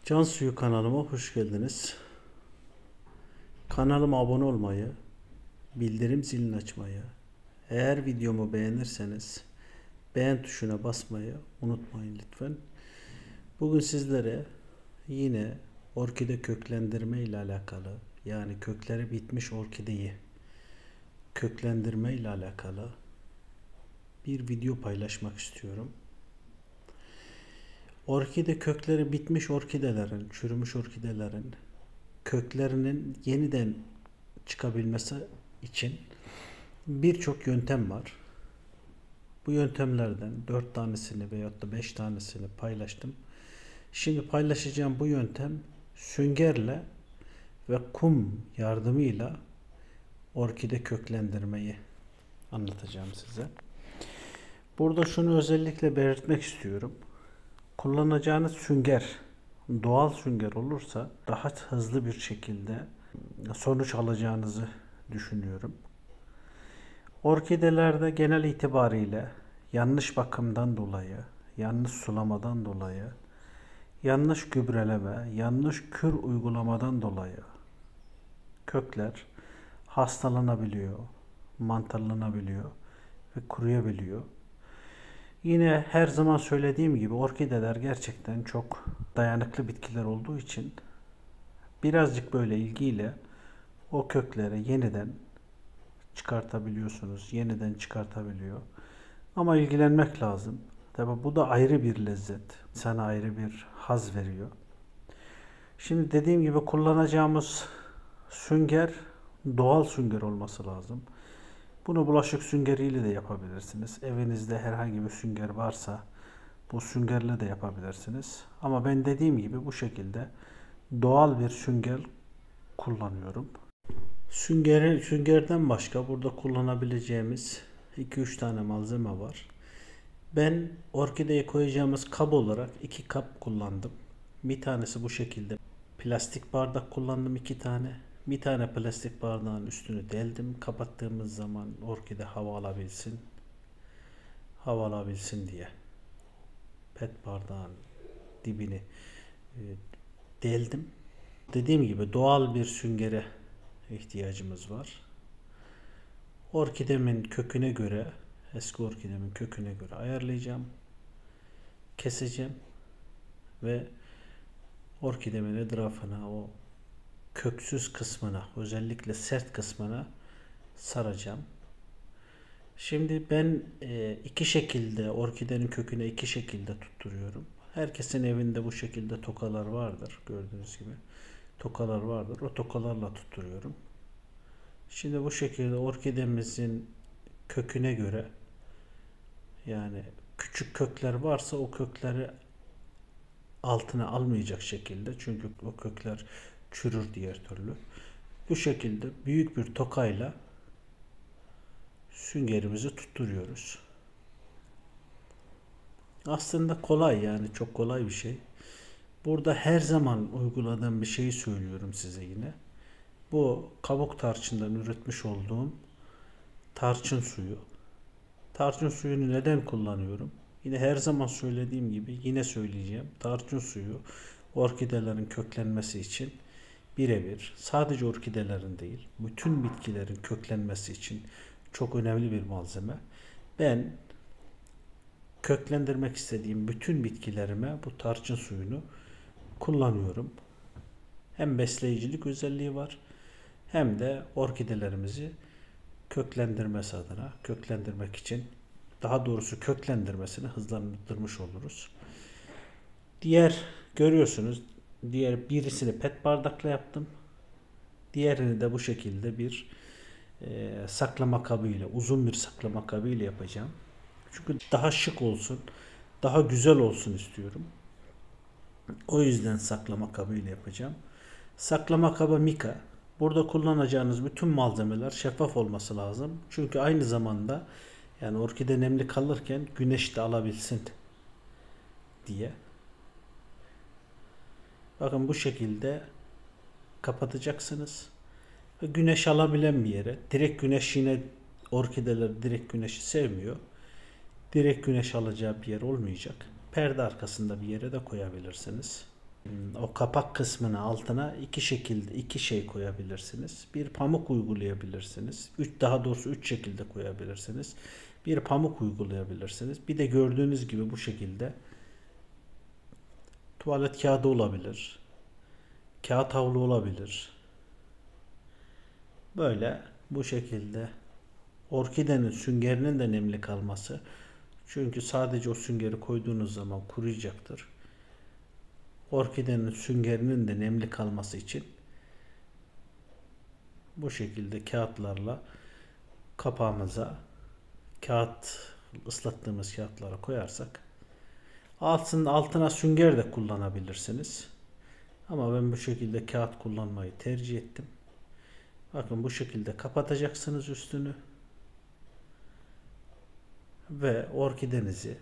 Can Suyu kanalıma hoş geldiniz. Kanalıma abone olmayı, bildirim zilini açmayı, eğer videomu beğenirseniz beğen tuşuna basmayı unutmayın lütfen. Bugün sizlere yine orkide köklendirme ile alakalı, yani kökleri bitmiş orkideyi köklendirme ile alakalı bir video paylaşmak istiyorum. Orkide kökleri bitmiş orkidelerin, çürümüş orkidelerin köklerinin yeniden çıkabilmesi için birçok yöntem var. Bu yöntemlerden 4 tanesini veyahut da 5 tanesini paylaştım. Şimdi paylaşacağım bu yöntem süngerle ve kum yardımıyla orkide köklendirmeyi anlatacağım size. Burada şunu özellikle belirtmek istiyorum. Kullanacağınız sünger doğal sünger olursa daha hızlı bir şekilde sonuç alacağınızı düşünüyorum. Orkidelerde genel itibariyle yanlış bakımdan dolayı, yanlış sulamadan dolayı, yanlış gübreleme, yanlış kür uygulamadan dolayı kökler hastalanabiliyor, mantarlanabiliyor ve kuruyabiliyor. Yine her zaman söylediğim gibi orkideler gerçekten çok dayanıklı bitkiler olduğu için birazcık böyle ilgiyle o kökleri yeniden çıkartabiliyorsunuz. Yeniden çıkartabiliyor. Ama ilgilenmek lazım. Tabi bu da ayrı bir lezzet. Sana ayrı bir haz veriyor. Şimdi dediğim gibi kullanacağımız sünger doğal sünger olması lazım. Bunu bulaşık süngeriyle de yapabilirsiniz. Evinizde herhangi bir sünger varsa bu süngerle de yapabilirsiniz. Ama ben dediğim gibi bu şekilde doğal bir sünger kullanıyorum. Süngerden başka burada kullanabileceğimiz 2-3 tane malzeme var. Ben orkideye koyacağımız kap olarak 2 kap kullandım. Bir tanesi bu şekilde plastik bardak kullandım, 2 tane. Bir tane plastik bardağın üstünü deldim. Kapattığımız zaman orkide hava alabilsin diye. Pet bardağın dibini deldim. Dediğim gibi doğal bir süngere ihtiyacımız var. Orkidemin köküne göre, eski orkidemin köküne göre ayarlayacağım. Keseceğim ve orkidemin etrafına, o köksüz kısmına, özellikle sert kısmına saracağım. Şimdi ben iki şekilde orkidenin köküne iki şekilde tutturuyorum. Herkesin evinde bu şekilde tokalar vardır. Gördüğünüz gibi tokalar vardır. O tokalarla tutturuyorum. Şimdi bu şekilde orkidemizin köküne göre, yani küçük kökler varsa o kökleri altına almayacak şekilde, çünkü o kökler çürür diğer türlü. Bu şekilde büyük bir tokayla süngerimizi tutturuyoruz. Aslında kolay, yani çok kolay bir şey. Burada her zaman uyguladığım bir şeyi söylüyorum size yine. Bu kabuk tarçından üretmiş olduğum tarçın suyu. Tarçın suyunu neden kullanıyorum? Yine her zaman söylediğim gibi yine söyleyeceğim. Tarçın suyu orkidelerin köklenmesi için birebir, sadece orkidelerin değil, bütün bitkilerin köklenmesi için çok önemli bir malzeme. Ben köklendirmek istediğim bütün bitkilerime bu tarçın suyunu kullanıyorum. Hem besleyicilik özelliği var, hem de orkidelerimizi köklendirmesi adına, köklendirmek için, daha doğrusu köklendirmesini hızlandırmış oluruz. Görüyorsunuz, birisini pet bardakla yaptım. Diğerini de bu şekilde bir saklama kabıyla, uzun bir saklama kabıyla yapacağım. Çünkü daha şık olsun, daha güzel olsun istiyorum. O yüzden saklama kabıyla yapacağım. Saklama kabı mika. Burada kullanacağınız bütün malzemeler şeffaf olması lazım. Çünkü aynı zamanda, yani orkide nemli kalırken güneş de alabilsin diye. Bakın bu şekilde kapatacaksınız. Ve güneş alabilen bir yere. Direkt güneş, yine orkideler direkt güneşi sevmiyor. Direkt güneş alacağı bir yer olmayacak. Perde arkasında bir yere de koyabilirsiniz. O kapak kısmına altına iki şey koyabilirsiniz. Bir pamuk uygulayabilirsiniz. Daha doğrusu üç şekilde koyabilirsiniz. Bir pamuk uygulayabilirsiniz. Bir de gördüğünüz gibi bu şekilde tuvalet kağıdı olabilir. Kağıt havlu olabilir. Böyle bu şekilde orkidenin süngerinin de nemli kalması. Çünkü sadece o süngeri koyduğunuz zaman kuruyacaktır. Orkidenin süngerinin de nemli kalması için bu şekilde kağıtlarla kapağımıza ıslattığımız kağıtları koyarsak altına sünger de kullanabilirsiniz. Ama ben bu şekilde kağıt kullanmayı tercih ettim. Bakın bu şekilde kapatacaksınız üstünü ve orkidenizi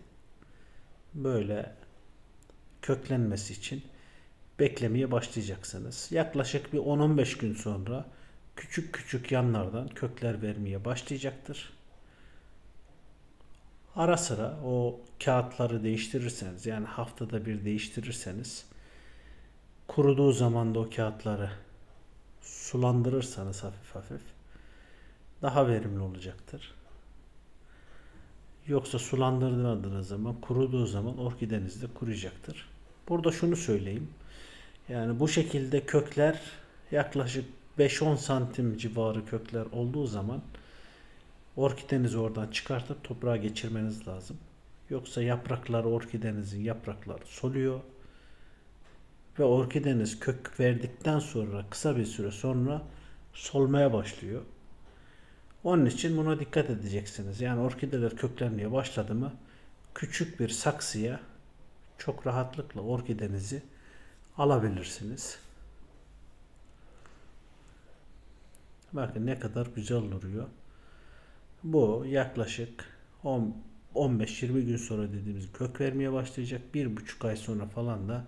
böyle köklenmesi için beklemeye başlayacaksınız. Yaklaşık bir 10-15 gün sonra küçük küçük yanlardan kökler vermeye başlayacaktır. Ara sıra o kağıtları değiştirirseniz, yani haftada bir değiştirirseniz, kuruduğu zaman da o kağıtları sulandırırsanız hafif hafif daha verimli olacaktır. Yoksa sulandırdığınız zaman, kuruduğu zaman orkideniz de kuruyacaktır. Burada şunu söyleyeyim. Yani bu şekilde kökler yaklaşık 5-10 santim civarı kökler olduğu zaman orkidenizi oradan çıkartıp toprağa geçirmeniz lazım. Yoksa orkidenizin yaprakları soluyor ve orkideniz kök verdikten sonra kısa bir süre sonra solmaya başlıyor. Onun için buna dikkat edeceksiniz. Yani orkideler köklenmeye başladı mı küçük bir saksıya çok rahatlıkla orkidenizi alabilirsiniz. Bakın ne kadar güzel duruyor. Bu yaklaşık 15-20 gün sonra dediğimiz kök vermeye başlayacak. 1,5 ay sonra falan da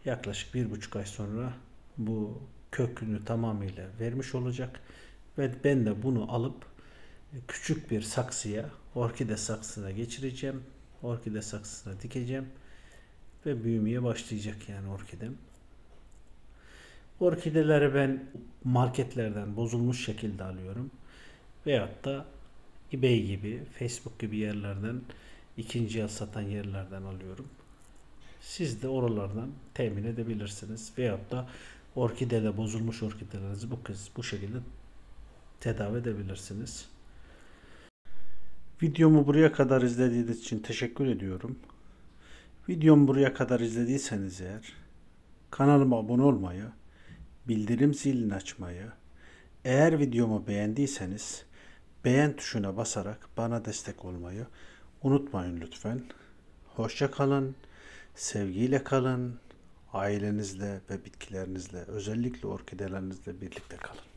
yaklaşık 1,5 ay sonra bu kökünü tamamıyla vermiş olacak. Ve ben de bunu alıp küçük bir orkide saksısına geçireceğim. Orkide saksısına dikeceğim. Ve büyümeye başlayacak yani orkidem. Orkideleri ben marketlerden bozulmuş şekilde alıyorum. Veyahut da eBay gibi, Facebook gibi yerlerden, ikinci el satan yerlerden alıyorum. Siz de oralardan temin edebilirsiniz. Veyahut da bozulmuş orkidelerinizi bu şekilde tedavi edebilirsiniz. Videomu buraya kadar izlediğiniz için teşekkür ediyorum. Videomu buraya kadar izlediyseniz eğer kanalıma abone olmayı, bildirim zilini açmayı, eğer videomu beğendiyseniz beğen tuşuna basarak bana destek olmayı unutmayın lütfen. Hoşça kalın, sevgiyle kalın, ailenizle ve bitkilerinizle, özellikle orkidelerinizle birlikte kalın.